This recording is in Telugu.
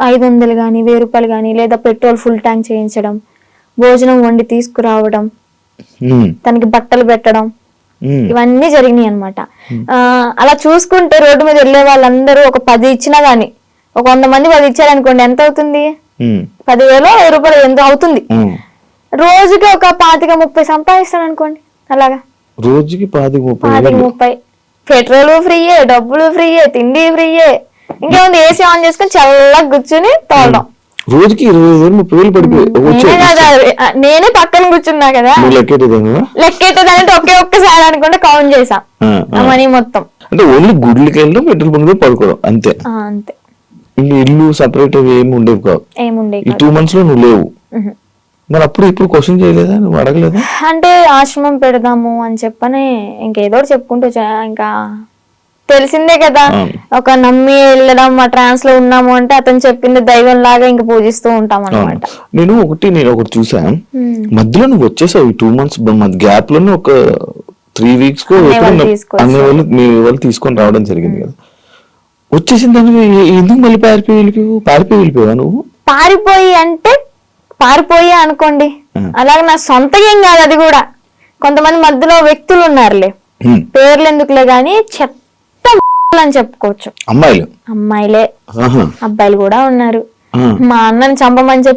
500 కానీ 1000 రూపాయలు కానీ, లేదా పెట్రోల్ ఫుల్ ట్యాంక్ చేయించడం, భోజనం వండి తీసుకురావడం, తనకి బట్టలు పెట్టడం, ఇవన్నీ జరిగినాయి అనమాట. అలా చూసుకుంటే రోడ్డు మీద వెళ్ళే వాళ్ళందరూ ఒక 10 ఇచ్చినా గానీ, ఒక 100 మంది 10 ఇచ్చారనుకోండి, ఎంత అవుతుంది? 10,000 1000 రూపాయలు ఎంత అవుతుంది? రోజుకి ఒక 25-30 సంపాదిస్తాడు అనుకోండి. అలాగా రోజుకి 25-30. పెట్రోల్ ఫ్రీయే, డబ్బులు ఫ్రీయే, తిండి ఫ్రీయే. ఇంకేముంది, ఏసీ ఆన్ చేసుకుని చల్లగా కూర్చుని తోలడం. రోజుకి 20,000-30,000 పడిపోయి నేనే పక్కన కూర్చున్నా కదా, లెక్కెట్టేదానంటే ఒక్కసారి అనుకుంటే కౌంట్ చేసా మనీ మొత్తం. అంటే ఓన్లీ గుడ్లకి వెళ్ళడం, పెట్రోల్ బంక్ పడుకోవడం అంతే. అంతే. ఇల్లు సపరేట్ ఏమి ఉండేవి కావు. ఏముండేవి. ఈ 2 months లో నువ్వు లేవు. మరి అప్పుడు ఇప్పుడు క్వశ్చన్ చేయలేదా, నువ్వు అడగలేదా? అంటే ఆశ్రమం పెడదాము అని చెప్పని ఇంకేదో చెప్పుకుంటూ ఇంకా తెలిసిందే కదా, ఒక నమ్మి వెళ్ళడం, ఆ ట్రాన్స్ లో ఉన్నాము అంటే అతను చెప్పింది దైవం లాగా ఇంకా పూజిస్తూ ఉంటాం అనమాట. నేను ఒకటి చూసాను, మధ్యలో నువ్వు వచ్చేసావు. ఈ 2 months గ్యాప్ లోనే ఒక 3 weeks అన్ని వాళ్ళు తీసుకొని రావడం జరిగింది కదా. వచ్చేసిన దానికి ఎందుకు మళ్ళీ పారిపోయి వెళ్ళిపోయావా నువ్వు? పారిపోయి అనుకోండి, అలాగే నా సొంత ఏం కాదు అది కూడా. కొంతమంది మధ్యలో వ్యక్తులు ఉన్నారులే, పేర్లు ఎందుకులే గాని, చెత్త అని చెప్పుకోవచ్చు. అమ్మాయిలే, అబ్బాయిలు కూడా ఉన్నారు. మా అన్నని చంపమని చెప్పి